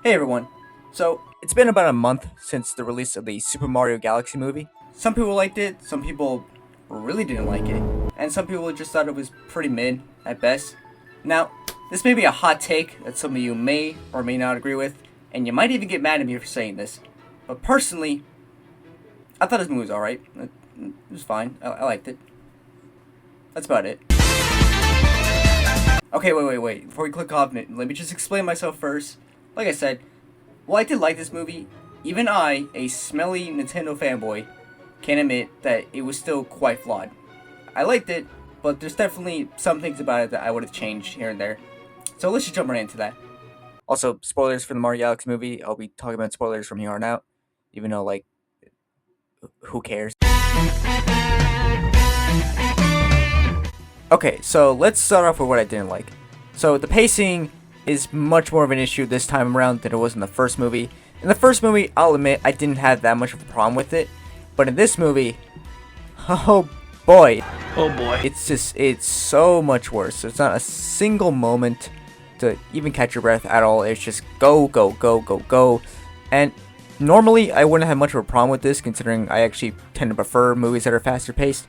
Hey everyone. So, it's been about a month since the release of the Super Mario Galaxy movie. Some people liked it, some people really didn't like it, and some people just thought it was pretty mid at best. Now, this may be a hot take that some of you may or may not agree with, and you might even get mad at me for saying this. But personally, I thought this movie was alright. It was fine. I liked it. That's about it. Okay, wait. Before we click off, let me just explain myself first. Like I said, while I did like this movie, even I, a smelly Nintendo fanboy, can admit that it was still quite flawed. I liked it, but there's definitely some things about it that I would have changed here and there. So let's just jump right into that. Also, spoilers for the Mario Galaxy movie. I'll be talking about spoilers from here on out, even though, like, who cares? Okay, so let's start off with what I didn't like. So the pacing is much more of an issue this time around than it was in the first movie. In the first movie, I'll admit I didn't have that much of a problem with it, but in this movie, oh boy, it's so much worse. There's not a single moment to even catch your breath at all. It's just go, and normally I wouldn't have much of a problem with this, considering I actually tend to prefer movies that are faster paced,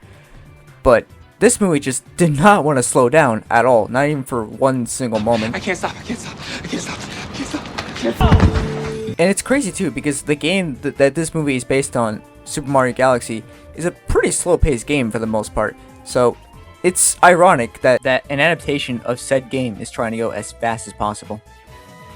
but this movie just did not want to slow down at all, not even for one single moment. I can't stop. And it's crazy too, because the game that this movie is based on, Super Mario Galaxy, is a pretty slow-paced game for the most part. So it's ironic that an adaptation of said game is trying to go as fast as possible.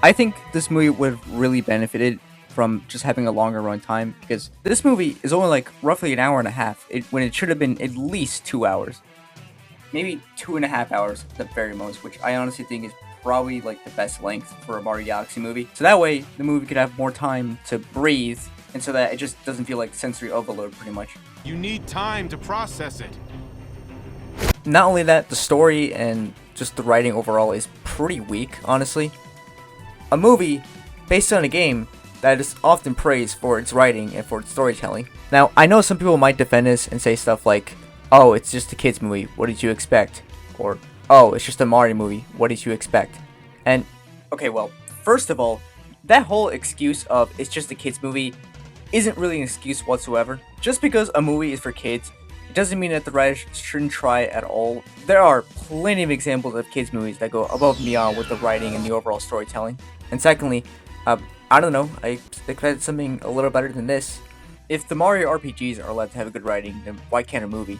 I think this movie would have really benefited from just having a longer run time, because this movie is only like roughly an hour and a half, when it should have been at least 2 hours. Maybe 2.5 hours at the very most, which I honestly think is probably like the best length for a Mario Galaxy movie. So that way, the movie could have more time to breathe, and so that it just doesn't feel like sensory overload pretty much. You need time to process it. Not only that, the story and just the writing overall is pretty weak, honestly. A movie based on a game that is often praised for its writing and for its storytelling. Now, I know some people might defend this and say stuff like, oh, it's just a kid's movie, what did you expect? Or, oh, it's just a Mario movie, what did you expect? And, okay, well, first of all, that whole excuse of it's just a kid's movie isn't really an excuse whatsoever. Just because a movie is for kids, it doesn't mean that the writers shouldn't try at all. There are plenty of examples of kids' movies that go above and beyond with the writing and the overall storytelling. And secondly, I don't know, I expected something a little better than this. If the Mario RPGs are allowed to have a good writing, then why can't a movie?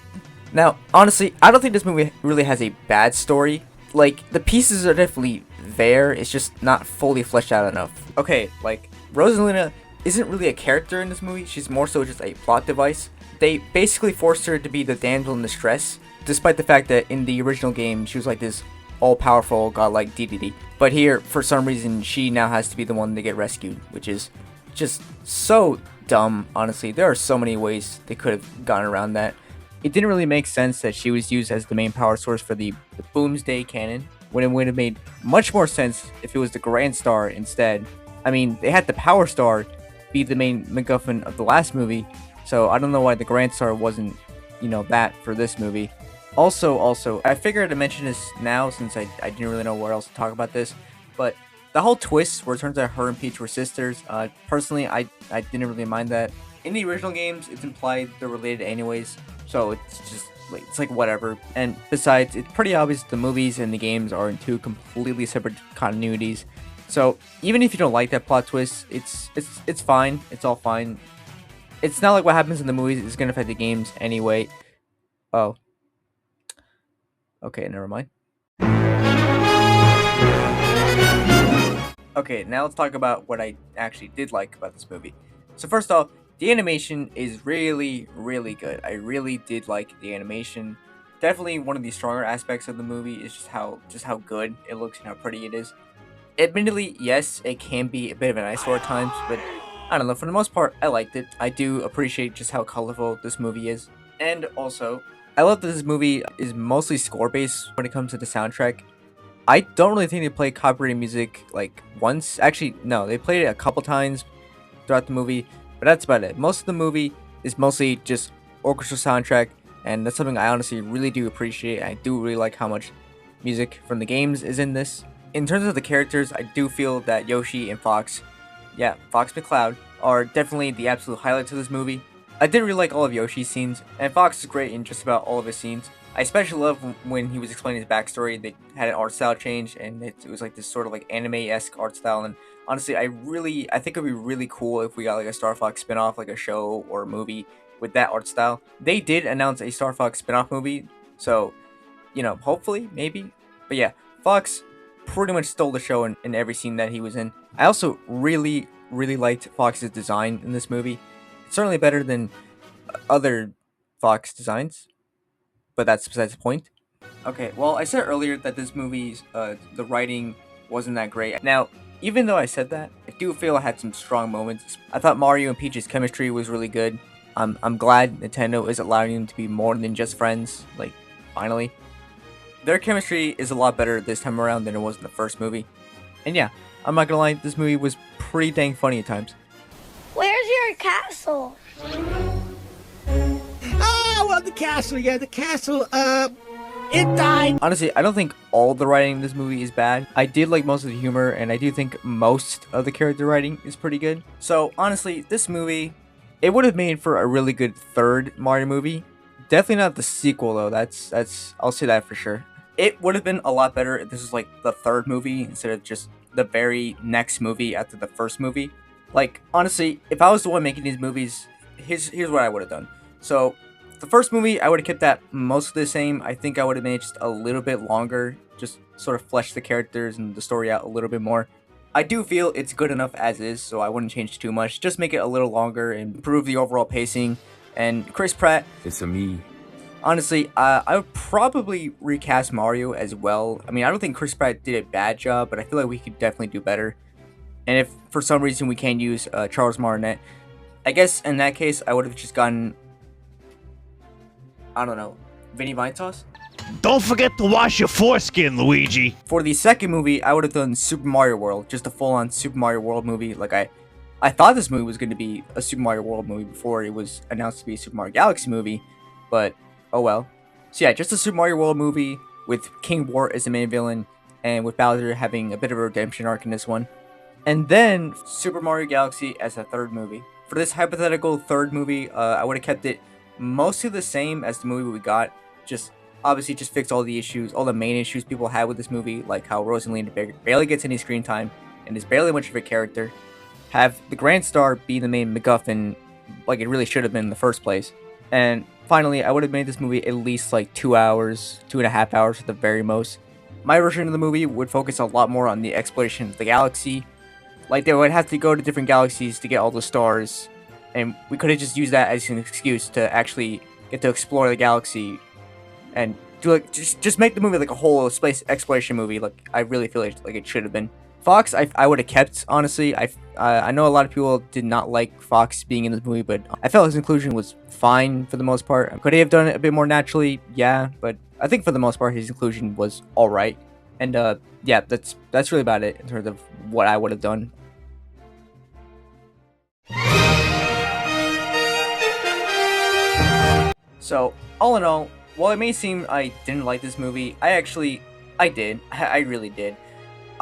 Now, honestly, I don't think this movie really has a bad story. Like, the pieces are definitely there, it's just not fully fleshed out enough. Okay, like, Rosalina isn't really a character in this movie, she's more so just a plot device. They basically forced her to be the damsel in distress, despite the fact that in the original game, she was like this all-powerful, godlike deity. But here, for some reason, she now has to be the one to get rescued, which is just so dumb, honestly. There are so many ways they could have gone around that. It didn't really make sense that she was used as the main power source for the Boomsday cannon, when it would have made much more sense if it was the Grand Star instead. I mean, they had the Power Star be the main MacGuffin of the last movie, so I don't know why the Grand Star wasn't, that for this movie. Also, I figured to mention this now since I didn't really know where else to talk about this, but the whole twist where it turns out her and Peach were sisters, personally, I didn't really mind that. In the original games, it's implied they're related anyways, so it's just, it's like whatever. And besides, it's pretty obvious the movies and the games are in two completely separate continuities. So even if you don't like that plot twist, it's fine. It's all fine. It's not like what happens in the movies is gonna affect the games anyway. Oh. Okay, never mind. Okay, now let's talk about what I actually did like about this movie. So first off, the animation is really good. I really did like the animation. Definitely one of the stronger aspects of the movie is just how good it looks and how pretty it is. Admittedly, yes, it can be a bit of an eyesore at times, but I don't know, for the most part, I liked it. I do appreciate just how colorful this movie is. And also, I love that this movie is mostly score-based when it comes to the soundtrack. I don't really think they play copyrighted music like once. Actually, no, they played it a couple times throughout the movie, but that's about it. Most of the movie is mostly just orchestral soundtrack, and that's something I honestly really do appreciate. I do really like how much music from the games is in this. In terms of the characters, I do feel that Yoshi and Fox, yeah, Fox McCloud, are definitely the absolute highlights of this movie. I did really like all of Yoshi's scenes, and Fox is great in just about all of his scenes. I especially love when he was explaining his backstory. They had an art style change, and it was like this sort of like anime-esque art style. And honestly, I think it'd be really cool if we got like a Star Fox spin-off, like a show or a movie with that art style. They did announce a Star Fox spin-off movie, so hopefully, maybe. But yeah, Fox pretty much stole the show in every scene that he was in. I also really liked Fox's design in this movie. It's certainly better than other Fox designs, but that's besides the point. Okay, well, I said earlier that this movie's the writing wasn't that great. Now, even though I said that, I do feel it had some strong moments. I thought Mario and Peach's chemistry was really good. I'm glad Nintendo is allowing them to be more than just friends. Like, finally, their chemistry is a lot better this time around than it was in the first movie. And yeah, I'm not gonna lie, this movie was pretty dang funny at times. Where's your castle? Oh, well, the castle, it died. Honestly, I don't think all the writing in this movie is bad. I did like most of the humor, and I do think most of the character writing is pretty good. So honestly, this movie, it would have made for a really good third Mario movie. Definitely not the sequel though. That's I'll say that for sure. It would have been a lot better if this was like the third movie instead of just the very next movie after the first movie. Like honestly, if I was the one making these movies, here's what I would have done. So the first movie, I would have kept that mostly the same. I think I would have made it just a little bit longer, just sort of flesh the characters and the story out a little bit more. I do feel it's good enough as is, so I wouldn't change too much. Just make it a little longer and improve the overall pacing. And Chris Pratt, It's a me. honestly, I would probably recast Mario as well. I mean, I don't think Chris Pratt did a bad job, but I feel like we could definitely do better. And if for some reason we can't use Charles Martinet, I guess in that case, I would have just gotten, I don't know, Vinny Vine Sauce? Don't forget to wash your foreskin, Luigi. For the second movie, I would have done Super Mario World, just a full-on Super Mario World movie. Like, I thought this movie was going to be a Super Mario World movie before it was announced to be a Super Mario Galaxy movie, but oh well. So yeah, just a Super Mario World movie with King Wart as the main villain, and with Bowser having a bit of a redemption arc in this one. And then Super Mario Galaxy as a third movie. For this hypothetical third movie, I would have kept it mostly the same as the movie we got. Just obviously just fix all the issues, all the main issues people had with this movie, like how Rosalina barely gets any screen time and is barely much of a character. Have the Grand Star be the main MacGuffin, like it really should have been in the first place. And finally, I would have made this movie at least like 2 hours, 2.5 hours at the very most. My version of the movie would focus a lot more on the exploration of the galaxy. Like they would have to go to different galaxies to get all the stars, and we could have just used that as an excuse to actually get to explore the galaxy, and do like just make the movie like a whole space exploration movie. Like I really feel like it should have been. Fox, I would have kept, honestly. I know a lot of people did not like Fox being in this movie, but I felt his inclusion was fine for the most part. Could he have done it a bit more naturally? Yeah, but I think for the most part his inclusion was all right. And yeah, that's really about it in terms of what I would have done. So, all in all, while it may seem I didn't like this movie, I did. I really did.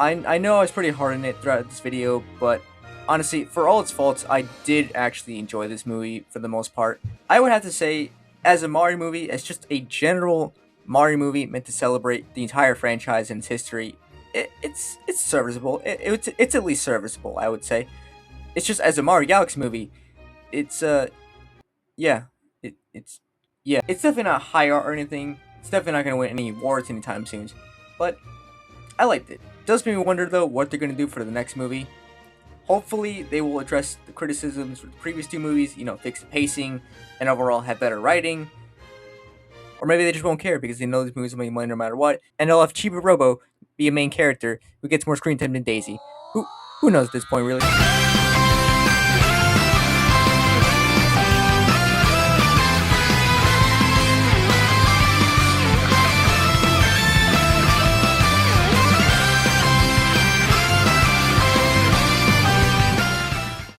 I know I was pretty hard on it throughout this video, but honestly, for all its faults, I did actually enjoy this movie for the most part. I would have to say, as a Mario movie, as just a general Mario movie meant to celebrate the entire franchise and its history, it's serviceable. It's at least serviceable, I would say. It's just as a Mario Galaxy movie, it's yeah, it's definitely not high art or anything. It's definitely not gonna win any awards anytime soon, but I liked it. Does make me wonder though what they're gonna do for the next movie. Hopefully they will address the criticisms from the previous two movies, fix the pacing and overall have better writing. Or maybe they just won't care because they know these movies will make money no matter what, and they'll have Chibi Robo be a main character who gets more screen time than Daisy. Who knows at this point really?